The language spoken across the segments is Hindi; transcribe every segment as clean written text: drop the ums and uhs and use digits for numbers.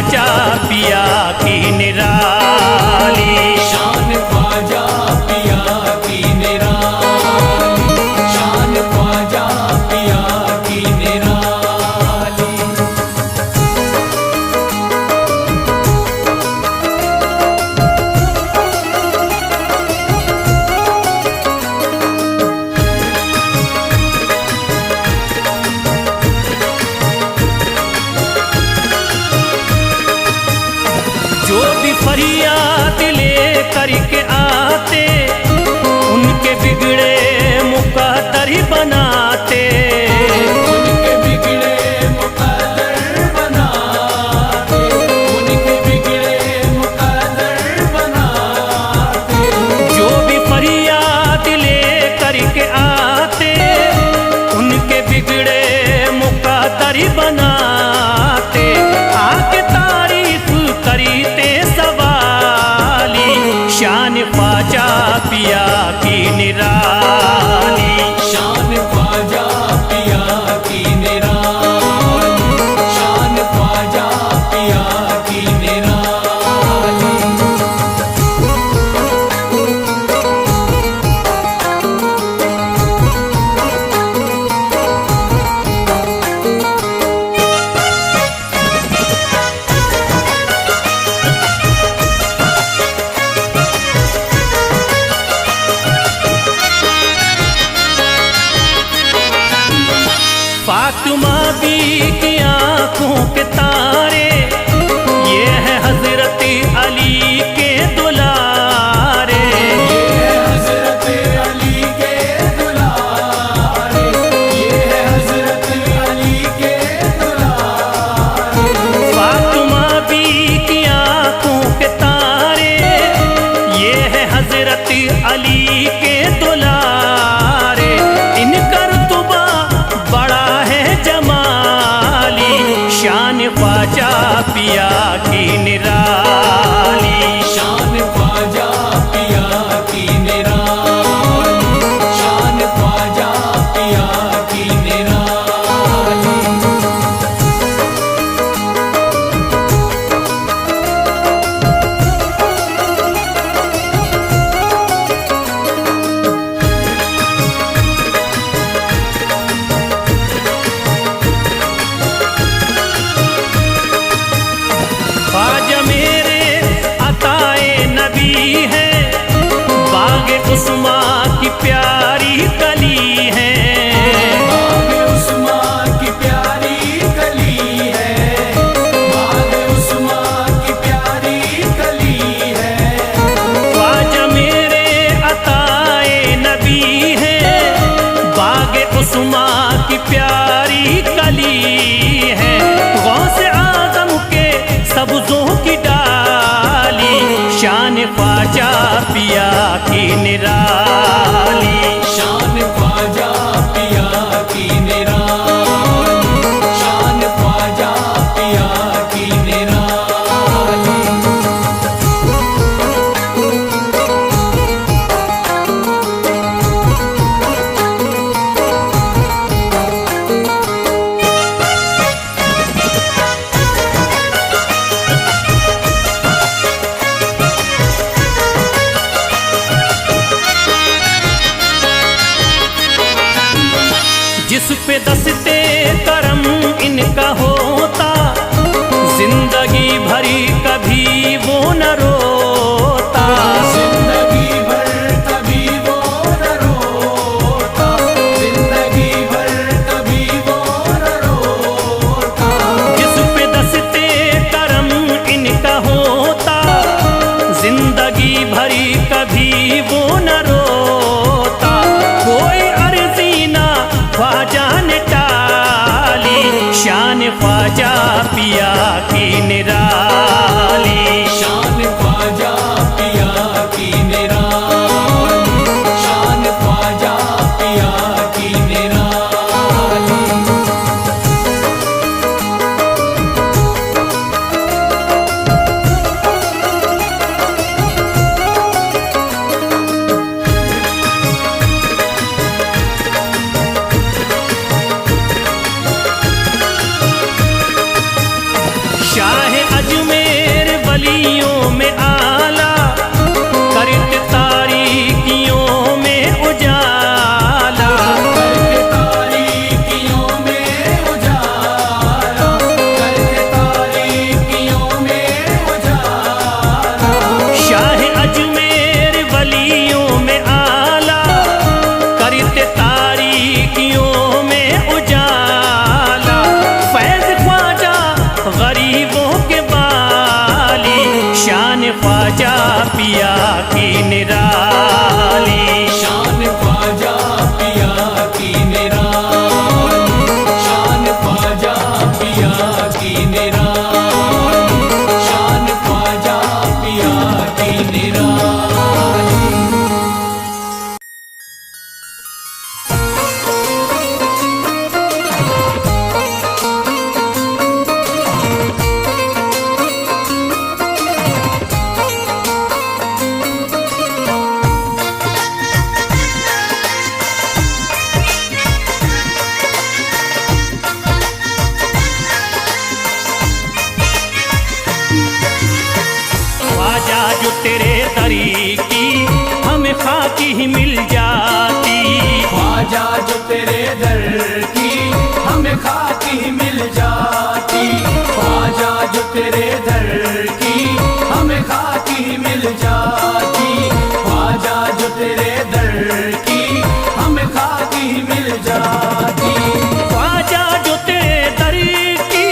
ख्वाजा पिया की निराली। शान ख्वाजा पिया की निराली, शान ख्वाजा पिया की निराली। जो भी फरियाद ले करके आते, उनके बिगड़े मुकद्दर ही बनाते। उनके बिगड़े मुकद्दर बनाते, उनके बिगड़े मुकद्दर बनाते। जो भी फरियाद ले करके आते, उनके बिगड़े मुकद्दर ही बनाते। आके तारीफ करते सवाली, शान ख्वाजा पिया की निराली। शान ख्वाजा पिया की निराली, शान ख्वाजा पिया की निराली। फातिमा बी की आंखों के तारे, ये है हजरत अली के दुलारे। ये है हजरत अली के दुलारे, ये है हजरत अली के दुलारे। फातिमा बी की आंखों के तारे, ये है हजरत अली के दुलारे। इनका रुतबा बड़ा है जमाली, शान ख्वाजा पिया की निराली। शान ख्वाजा पिया की निराली, शान ख्वाजा पिया की निराली। ख्वाजा मेरे अताए नबी है, बागे उस्मा की प्यारी कली है। बाग उस्मा की प्यारी कली है, बाग उस्मा की प्यारी कली है। ख्वाजा मेरे अताए नबी है, बागे उस्मा की प्यारी कली है। गौसे आजम के सब्जों की डाली, शान ख्वाजा पिया की निराली। शान ख्वाजा पिया की निराली, शान ख्वाजा पिया की निराली। जिस पे दस्ते करम इनका होता, जिंदगी भरी कभी वो न रोता। जिंदगी भर कभी वो न रोता, जिंदगी भर कभी वो न रोता। जिस पे दस्ते करम इनका होता, जिंदगी भरी कभी वो न रोता। कोई अर्जी ना ख्वाजा ने टाली, शान ख्वाजा पिया की निराली। शान ख्वाजा पिया की निराली, शान ख्वाजा पिया की निराली। शाह ख्वाजा पिया की निराली। शान ख्वाजा पिया की निराली, शान ख्वाजा पिया की निराली, शान ख्वाजा पिया की निराली। ख्वाजा जो तेरे दरी की हमें खाकी ही मिल जाती। ख्वाजा जो तेरे दर की हमें खाकी मिल जाती। ख्वाजा जो तेरे दर की हमें खाकी मिल जाती। ख्वाजा जो तेरे दर की हमें खाकी मिल जाती। ख्वाजा जो तेरे दरी की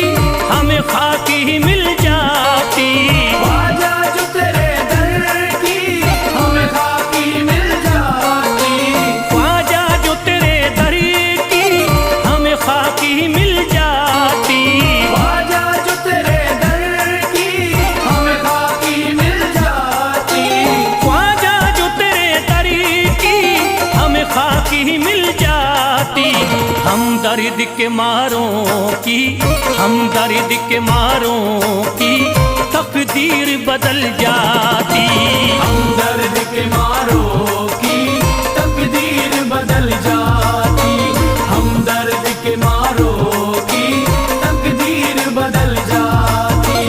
हमें खाकी ही मिल जाती। ख्वाजा जो तेरे दर की हमें खाकी मिल जाती। ख्वाजा जो तेरे दरी की हमें खाकी ही मिल जाती। ख्वाजा जो तेरे दर की हमें खाकी मिल जाती। ख्वाजा जो तेरे दरी की हमें खाकी ही मिल जाती। हम दर्द के मारों की, हम दर्द के मारों की तकदीर बदल जाती। हम दर्द के मारों की तकदीर बदल जाती। हम दर्द के मारों की तकदीर बदल जाती।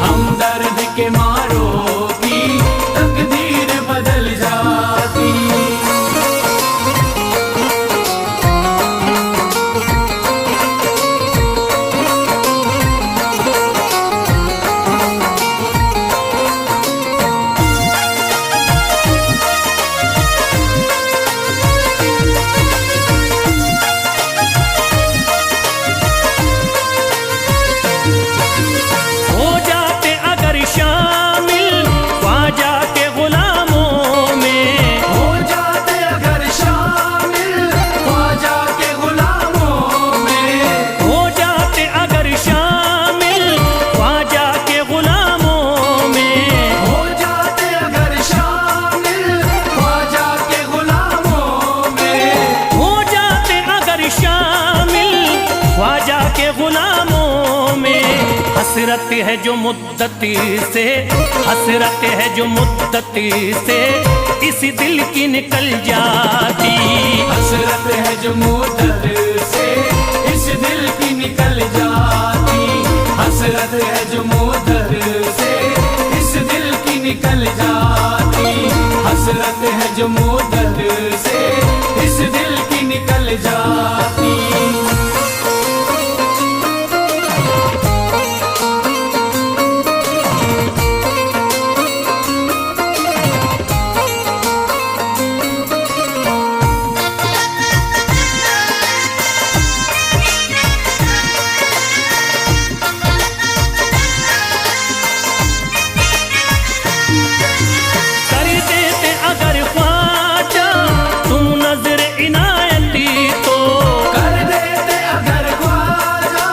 हम दर्द के मारों की तकदीर बदल जाती। हो जाते अगर शामिल ख्वाजा के गुलामों में। हो जाते अगर शामिल ख्वाजा के गुलामों में। हो जाते अगर शामिल ख्वाजा के गुलामों में। हो जाते अगर शामिल ख्वाजा के गुलामों में। हो जाते अगर शामिल ख्वाजा के गुलामों में। हसरत है जो मुद्दती से, हसरत है जो मुद्दती से इस दिल की निकल जाती। हसरत है जो मुद्दत से इस दिल की निकल जाती। हसरत है जो मुद्दत से इस दिल की निकल जाती। हसरत है जो मुद्दत से इस दिल की निकल जाती। कर देते अगर ख्वाजा तुम नजर इनायती तो। कर देते अगर ख्वाजा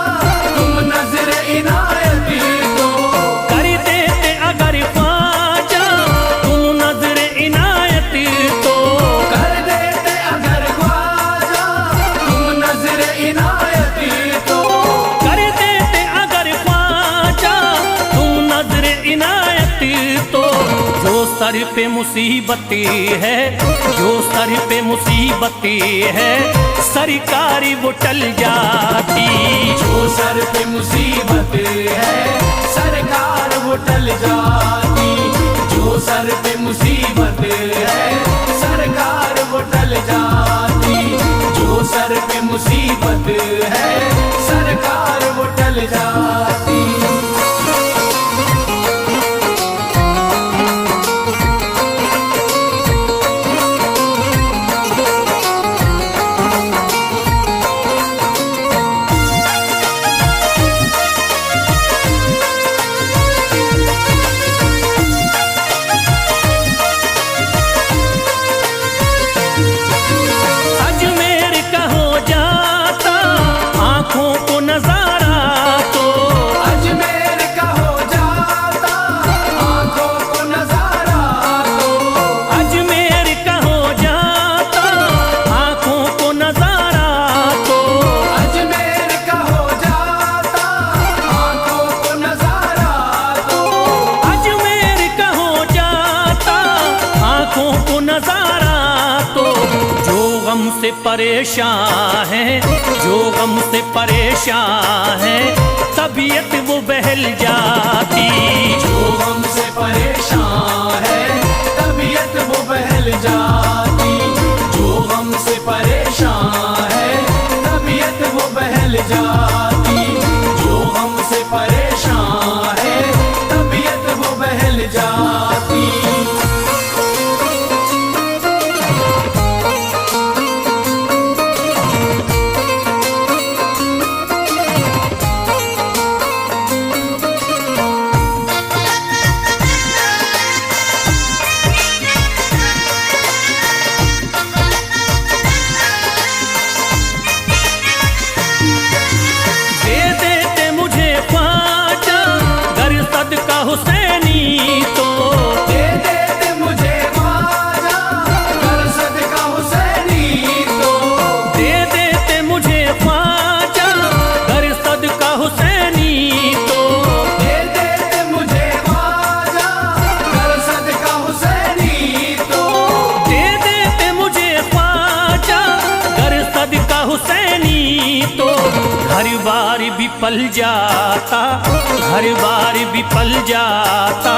तुम नजर इनायती तो। कर देते अगर ख्वाजा तुम नजर इनायती तो। कर देते अगर ख्वाजा तुम नजर इनायती तो। कर देते अगर ख्वाजा तुम नजर इनायती तो। जो सर पे मुसीबती है, जो सर पे मुसीबती है सरकारी वो टल जाती। जो सर पे मुसीबत है सरकार वो टल जाती। जो सर पे मुसीबत है सरकार वो टल जाती। जो सर पे मुसीबत है सरकार वो टल जाती। परेशान है, जो गम से परेशान है, तबीयत वो बहल जाती। जो गम से परेशान है, तबीयत वो बहल जाती। जो गम से परेशान है, तबीयत वो बहल जाती। जो गम से परेशान है, तबीयत वो बहल जाती। हुसैनी तो दे देते मुझे ख्वाजा, कर सदका हुसैनी तो। दे देते मुझे ख्वाजा, कर सदका हुसैनी तो। दे देते मुझे ख्वाजा, कर सदका हुसैनी तो। दे देते मुझे ख्वाजा, कर सदका हुसैनी तो। घर बार भी पल जाता, घर बार भी पल जाता,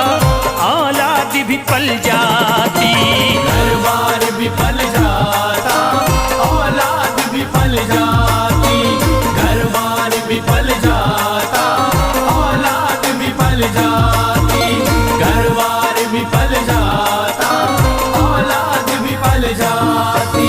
औलाद भी पल जाती। घर बार भी पल जाता, औलाद भी पल जाती। घर बार भी पल जाता, औलाद भी पल जाती। घर बार भी पल जाता, औलाद भी पल जाती।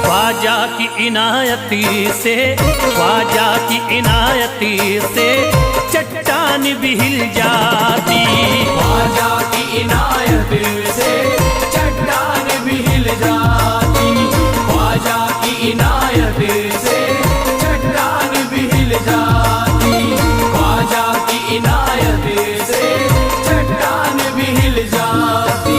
ख्वाजा की इनायती से, ख्वाजा की इनायती से चट्टान भी हिल जाती। ख्वाजा की इनायत से चट्टान भी हिल जाती। ख्वाजा की इनायत से चट्टान भी हिल जाती। ख्वाजा की इनायत से चट्टान भी हिल जाती।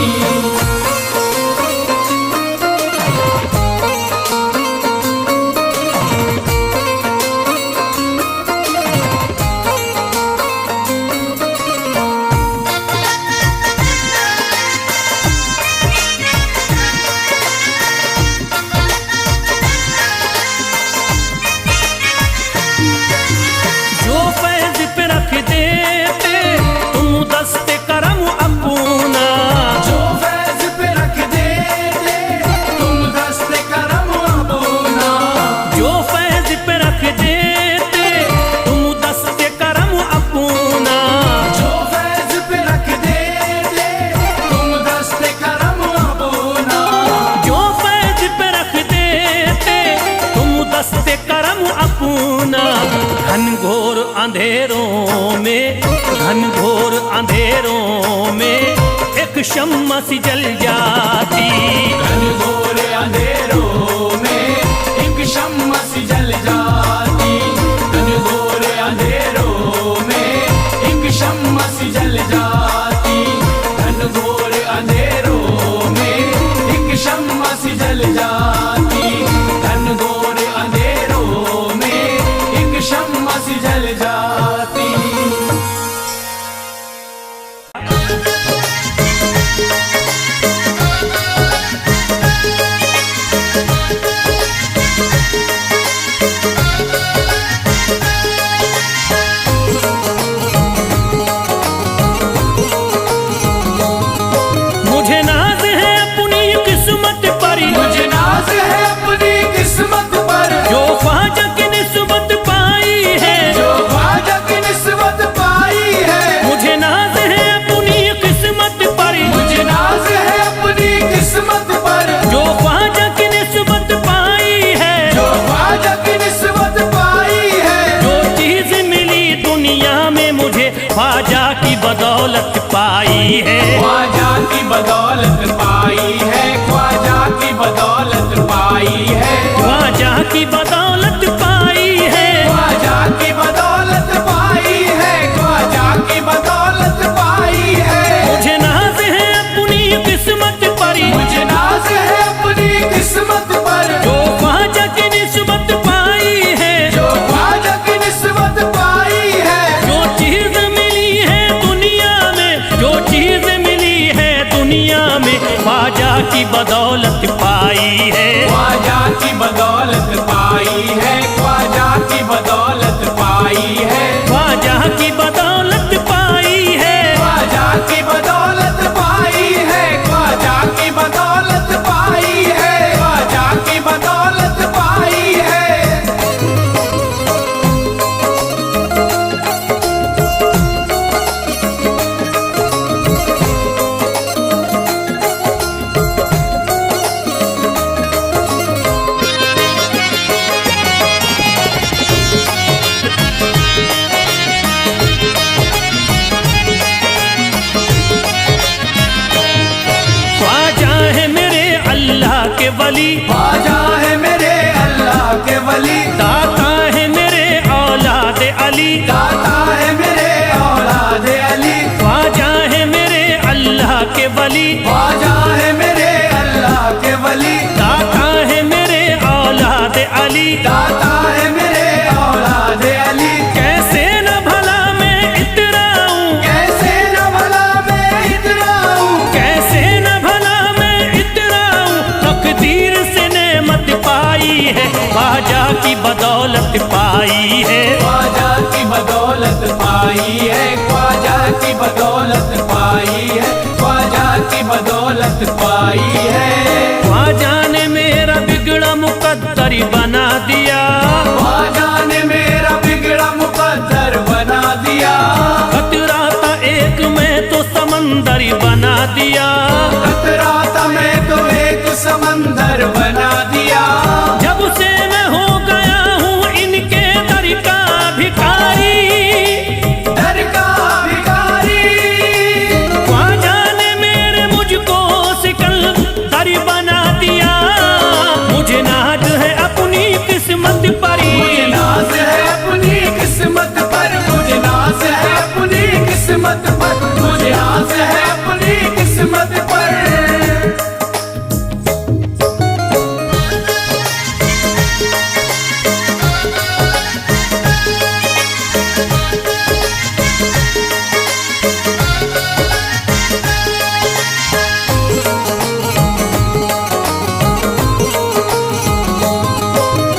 घनघोर अंधेरों में, घनघोर अंधेरों में एक शम्मा सी जल जाती। घनघोर अंधेरों में एक शम्मा सी जल जाती। घनघोर अंधेरों में एक शम्मा सी जल जाती। घनघोर अंधेरों में एक शम्मा सी जल जाती। घनघोर अंधेरों में एक शम्मा सी जल जाती। बदौलत पाई है, ख्वाजा की बदौलत पाई है, ख्वाजा की बदौलत पाई है, ख्वाजा की बदौलत पाई है, ख्वाजा की बदौलत पाई है, ख्वाजा की बदौलत पाई है। मुझे नाज है अपनी किस्मत पर, मुझे नाज है अपनी किस्मत पर, जो ख्वाजा की निस्बत पाई है, जो ख्वाजा की निस्बत पाई है। जो चीज मिली है दुनिया में, जो चीज मिली है दुनिया में, ख्वाजा की बदौलत पाई है, ख्वाजा की बदौलत पाई है, ख्वाजा की बदौलत पाई है, ख्वाजा की बदौलत पाई है, ख्वाजा की बदौलत पाई है, ख्वाजा की बदौलत पाई है, ख्वाजा की बदौलत पाई है। ख्वाजा है मेरे अल्लाह के वली, ख्वाजा है मेरे अल्लाह के वली, दाता है मेरे औलाद अली, दाता है मेरे औलाद अली, ख्वाजा है मेरे अल्लाह के वली, ख्वाजा है मेरे अल्लाह के वली, दाता है मेरे औलाद अली। दाता है मेरे औलाद अली। कैसे न भला मैं इतराऊं, कैसे न भला मैं इतराऊं, कैसे न भला मैं इतराऊं, तकदीर से नेमत पाई है, ख्वाजा की बदौलत पाई है, ख्वाजा की बदौलत पाई है, ख्वाजा की बदौलत पाई है, ख्वाजा की बदौलत पाई है। ख्वाजा ने मेरा बिगड़ा मुकद्दर बना दिया, ख्वाजा ने मेरा बिगड़ा मुकद्दर बना दिया, खतरा था एक मैं तो समंदर बना दिया, खतरा था मैं तो एक समंदर बना दिया। जब से मैं हो गया हूँ इनके दर का भिखारी, दर का भिखारी, ख्वाजा ने मेरे मुझको सिकंदर बना दिया, मुझे नाज है अपनी किस्मत पर, मुझे नाज है अपनी किस्मत पर, मुझे नाज है अपनी किस्मत पर, मुझे नाज है अपनी किस्मत पर।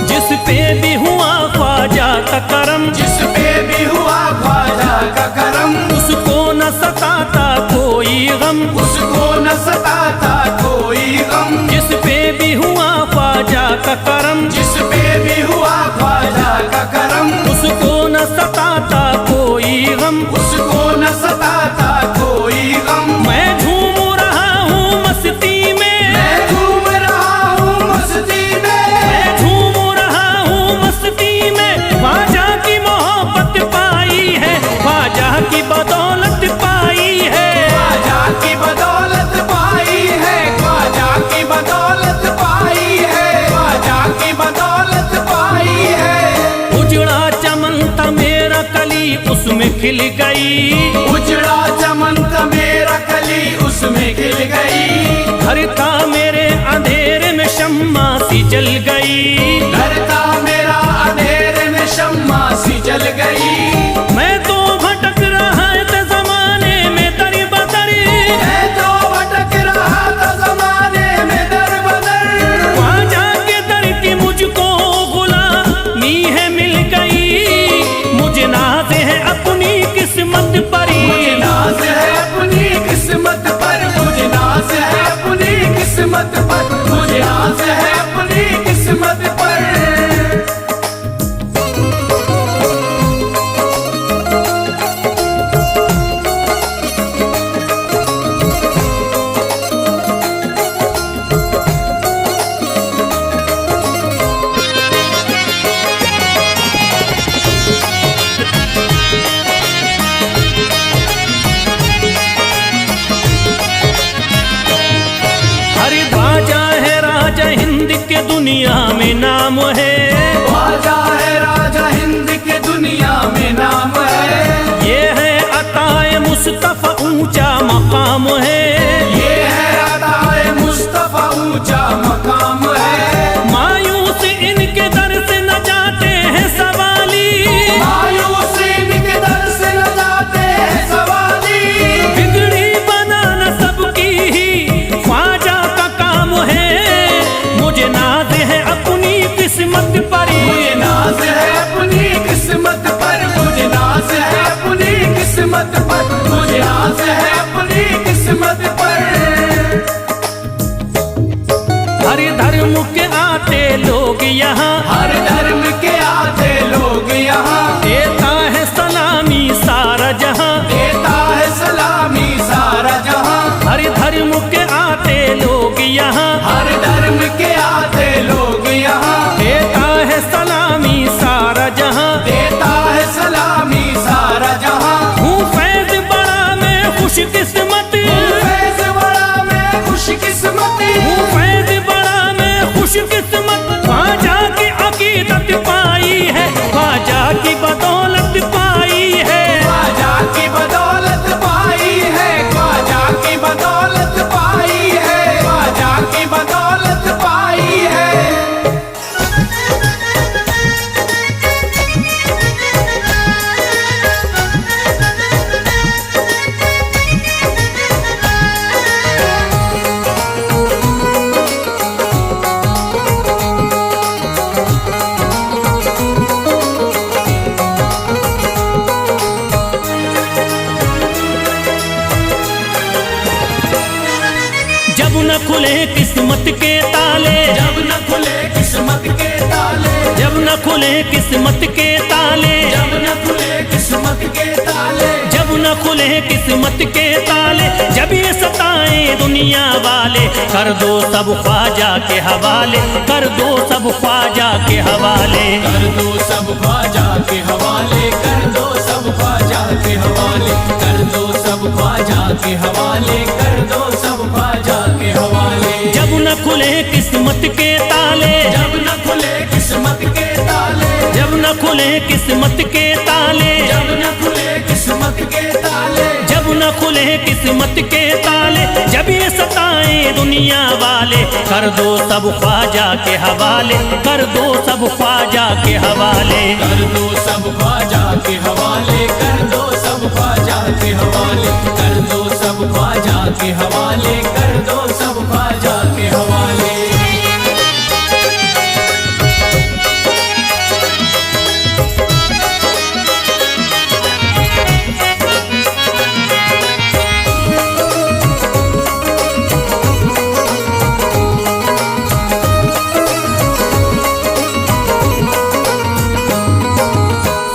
जिस पे भी हुआ ख्वाजा का करम, जिस पे भी हुआ ख्वाजा का करम, उसको न सताता कोई गम, उसको न सताता कोई गम। जिस पे भी हुआ ख्वाजा का करम, जिस पे भी हुआ ख्वाजा का करम, उसको न सताता कोई गम, उसको न सताता कोई गम। मैं झूम रहा हूँ मस्ती में, मैं झूम रहा हूँ मस्ती में, मैं झूम रहा हूँ मस्ती में, ख्वाजा की मोहब्बत पाई है, ख्वाजा की बदौलत पाई है, ख्वाजा की बदौलत पाई है, ख्वाजा की बदौलत पाई है, ख्वाजा की बदौलत पाई है। उजड़ा चमन था मेरा कली उसमें खिल गई, उजड़ा चमन था मेरा कली उसमें खिल गई, घर था मेरे अंधेरे में शम्मा सी जल गई, घर था मेरा अंधेरे में शम्मा सी जल गई। मैं तो भटक रहा था जमाने में दर बदर, मैं तो भटक रहा था जमाने में दर बदर, ख्वाजा के दर की मुझको गुलामी है मिल गई, मुझे नाज है अपनी किस्मत पर, मुझे नाज है अपनी किस्मत पर, मुझे नाज है अपनी किस्मत पर, मुझे नाज है अपनी किस्मत पर। मकाम है। ये है अताए मुस्तफा ऊंचा मकाम है। मायूस इनके दर से न जाते हैं सवाली, मायूस इनके दर से न जाते हैं सवाली। बिगड़ी बनाना सबकी ही ख्वाजा का काम है। मुझे नाज है अपनी किस्मत पर, मुझे नाज है अपनी किस्मत पर, मुझे नाज है अपनी किस्मत पर, मुझे नाज है अपनी किस्मत पर। हर धर्म के आते लोग यहाँ, हर धर्म के आते लोग यहाँ, देता है सलामी सारा जहाँ, देता है सलामी सारा जहाँ। हर धर्म के आते लोग यहाँ, हर धर्म के आते लोग यहाँ, देता है सलामी सारा जहाँ। देता है सलामी सारा जहाँ। हूँ फैज बड़ा मैं खुशकिस्मत, फैज़ बड़ा मैं खुशकिस्मत, हूँ फैज बड़ा मैं खुशकिस्मत। ख्वाजा की अकीदत पाई है, ख्वाजा की बदौलत पाई है। ख्वाजा की बदौलत पाई है, ख्वाजा की बदौलत पाई है, ख्वाजा की बदौलत पाई है। जब न खुले किस्मत के ताले, जब न खुले किस्मत के ताले, जब न खुले किस्मत के ताले, जब न खुले किस्मत के ताले, जब न खुले किस्मत के ताले, जब ये सताएं दुनिया वाले, कर दो सब ख्वाजा के हवाले, कर दो सब ख्वाजा के हवाले। कर दो सब ख्वाजा के हवाले, कर दो सब ख्वाजा के हवाले, कर दो सब ख्वाजा के हवाले, कर दो सब ख्वाजा के हवाले। जब न खुले किस्मत के ताले, जब न खुले किस्मत के ताले, जब न खुले किस्मत के ताले, जब न खुले किस्मत के ताले, जब न खुले किस्मत के ताले, जब ये सताएं दुनिया वाले, कर दो सब ख्वाजा के हवाले, कर दो सब ख्वाजा के हवाले। कर दो सब ख्वाजा के हवाले, कर दो सब ख्वाजा के हवाले, कर दो सब ख्वाजा के हवाले, कर दो सब ख्वाजा के हवाले।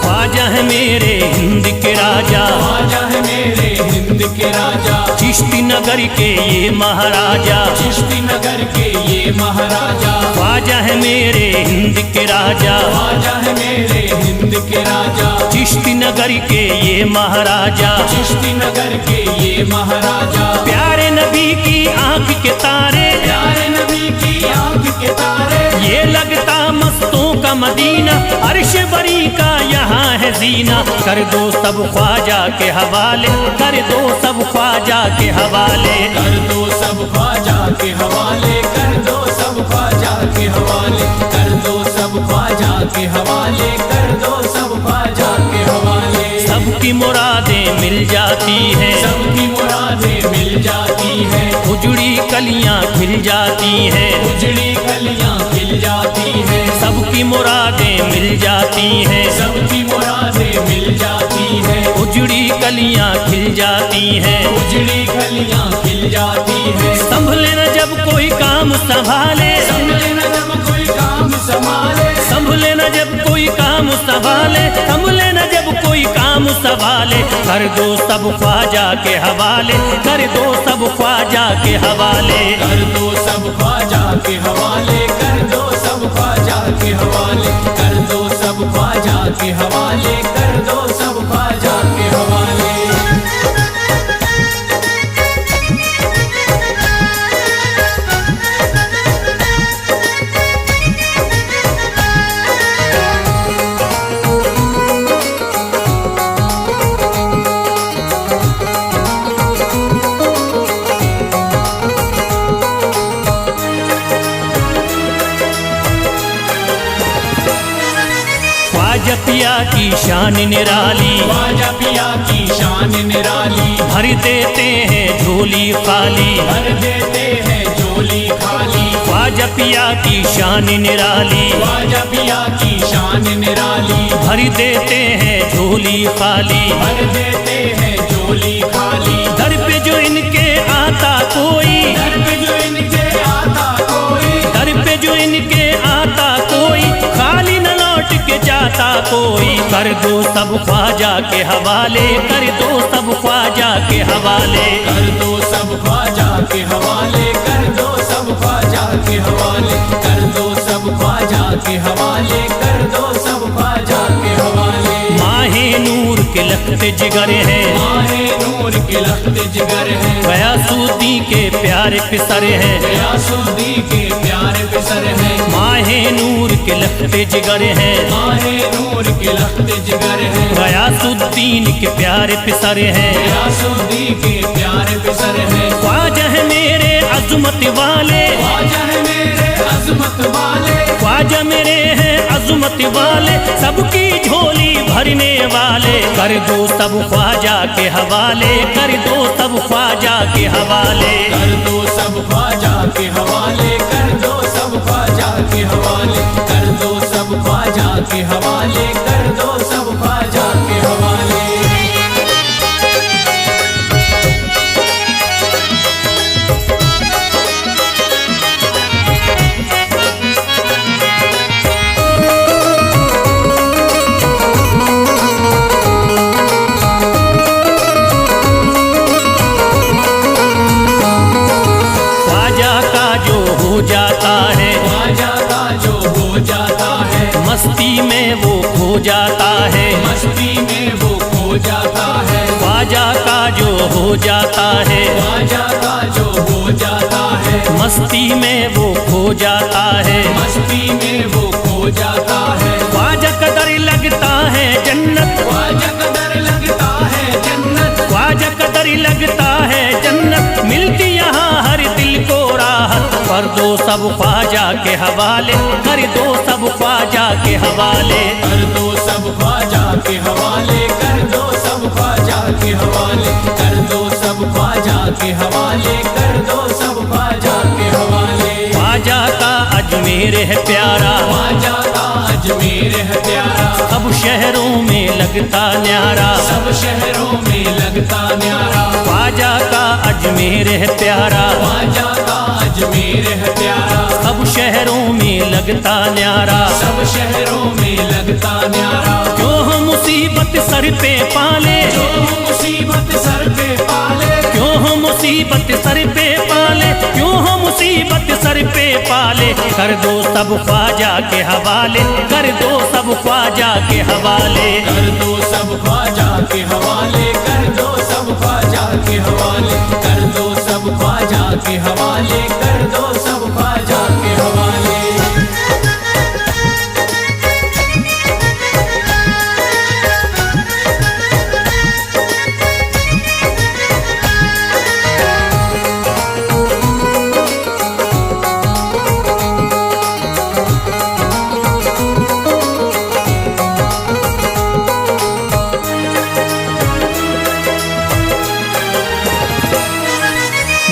ख्वाजा है मेरे हिंद के राजा, ख्वाजा है मेरे हिंद के राजा, चिश्ती नगर के ये महाराजा, चिश्ती नगर के ये महाराजा। ख्वाजा है मेरे हिंद के राजा, ख्वाजा है मेरे हिंद के राजा, चिश्ती नगर के ये महाराजा। चिश्ती नगर के ये महाराजा। प्यारे नबी की आंख के तारे, प्यारे नबी की आंख के तारे, ये लगता मस्तों का मदीना, अर्श बरी का यहाँ है जीना। कर दो सब ख्वाजा के हवाले, कर दो सब ख्वाजा के हवाले। कर दो सब ख्वाजा के हवाले, कर दो सब ख्वाजा के हवाले, कर दो सब ख्वाजा के हवाले, कर दो सब ख्वाजा के हवाले। सबकी मुरादें मिल जाती हैं, सबकी मुरादें मिल जाती हैं, उजड़ी कलियां खिल जाती हैं, उजड़ी कलियां खिल जाती हैं, सबकी मुरादें मिल जाती हैं, सबकी मुरादें मिल जाती हैं, उजड़ी कलियां खिल जाती हैं। उजड़ी कलियां खिल जाती हैं। संभले न जब कोई काम संभाले, संभले न जब कोई काम संभाले, संभले न जब कोई काम संभाले, संभले न जब कोई काम संभाले। कर दो सब ख्वाजा के हवाले, कर दो सब ख्वाजा के हवाले। कर दो सब ख्वाजा के हवाले, कर दो सब ख्वाजा के हवाले, कर दो सब ख्वाजा के हवाले, कर दो सब ख्वाजा के हवाले। ख्वाजा पिया की शान निराली, ख्वाजा पिया की शान निराली, भर देते हैं झोली खाली, भर देते हैं झोली खाली। ख्वाजा पिया की शान निराली, ख्वाजा पिया की शान निराली, भर देते हैं झोली खाली, भर देते हैं झोली खाली। दर पे जो इनके आता कोई, दर पे जो इनके आता कोई, दर पे जो इनके आता कोई, खाली न लौट के जाता कोई। कर दो सब ख्वाजा के हवाले, कर दो सब ख्वाजा के हवाले, कर दो सब ख्वाजा के हवाले, कर दो सब ख्वाजा के हवाले, कर दो सब ख्वाजा के हवाले, कर दो सब ख्वाजा के हवाले। माहे नूर के लखते जिगर है, माहे नूर के लखते जिगर है, गयासुद्दीन के प्यारे पिसर है, गयासुद्दीन के प्यारे पिसर है। माहे नूर के लखते जिगर है, माहे नूर के लखते जिगर है, गयासुद्दीन के प्यारे पिसर है। गयासुद्दीन के प्यारे पिसर है। ख्वाजा है मेरे अजमत वाले, ख्वाजा है मेरे अजमत वाले, ख्वाजा मेरे हैं अजमत वाले, सबकी झोली भरने वाले। कर दो सब ख्वाजा के हवाले, कर दो सब ख्वाजा के हवाले, कर दो सब ख्वाजा के हवाले, कर दो सब ख्वाजा के हवाले, कर दो सब ख्वाजा के हवाले, कर दो सब ख्वाजा के हवाले। जाता है, ख्वाजा का जो हो जाता है, मस्ती में वो खो जाता है, मस्ती में वो खो जाता है। ख्वाजा का जो हो जाता है, ख्वाजा का जो हो जाता है, मस्ती में वो खो जाता है, मस्ती में वो खो जाता है। ख्वाजा कदर लगता है जन्नत, ख्वाजा कदर लगता है जन्नत, ख्वाजा कदर लगता है जन्नत, मिलती यहाँ हर दिल को राहत। कर दो सब ख्वाजा के हवाले, कर दो सब ख्वाजा के हवाले, कर दो सब ख्वाजा के हवाले, कर दो सब ख्वाजा के हवाले, कर दो सब ख्वाजा के हवाले, कर दो सब ख्वाजा के हवाले। ख्वाजा का अजमेर है प्यारा, ख्वाजा का अजमेर है प्यारा, सब शहरों में लगता न्यारा, सब शहरों में लगता न्यारा। ख्वाजा का अजमेर है प्यारा, ख्वाजा का अजमेर है प्यारा, सब शहरों में लगता न्यारा, सब शहरों में लगता न्यारा। क्यों हम मुसीबत सर पे पाले, जो मुसीबत सर पे पाले, क्यों हम मुसीबत सर पे पाले, क्यों हम मुसीबत सर पे पाले। कर दो सब ख्वाजा के हवाले, कर दो सब ख्वाजा के हवाले, कर दो सब ख्वाजा के हवाले, कर दो सब ख्वाजा के हवाले, कर दो सब ख्वाजा के हवाले, कर दो सब ख्वाजा के हवाले।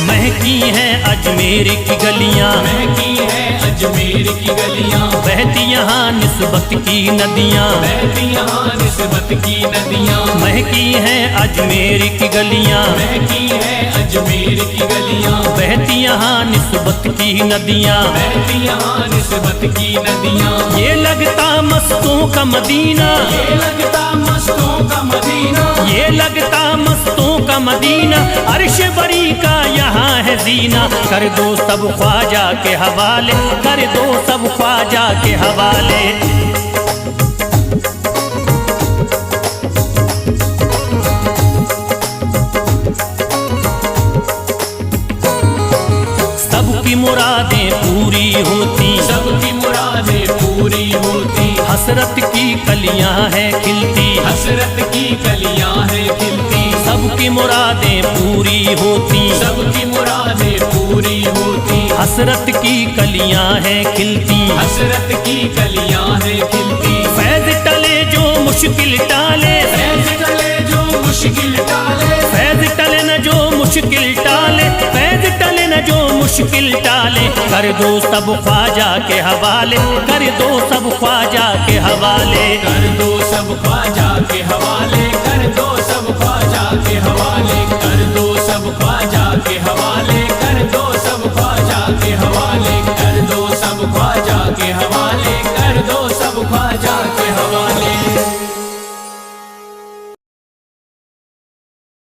महकी हैं अजमेर की गलियां, महकी है अजमेर की गलियां, बहती यहाँ निस्बत की नदियाँ, बहती यहाँ निस्बत की नदियां। महकी हैं अजमेर की गलियां, महकी है अजमेर की गलियां, बहती यहाँ निस्बत की नदियाँ, बहती यहाँ निस्बत की नदियां। ये लगता मस्तों का मदीना, ये लगता मस्तों का मदीना, ये लगता मस्तों का मदीना, अर्श बरी का यहाँ है जीना। कर दो सब ख्वाजा के हवाले, कर दो सब ख्वाजा के हवाले। सबकी मुरादें पूरी होती, सबकी मुरादें पूरी होती, हसरत की कलियां हैं खिलती, हसरत की कलियां हैं खिलती। सबकी मुरादें पूरी होती, सबकी मुरादें पूरी होती, हसरत की कलियां हैं खिलती, हसरत की कलियां हैं खिलती। फैज़ टले मुश्किल टाले, फैज टले जो मुश्किल टाले, फैज टले न जो मुश्किल टाले, फैज टले न जो मुश्किल टाले। कर दो सब ख्वाजा के हवाले, कर दो सब ख्वाजा के हवाले, कर दो सब ख्वाजा के हवाले,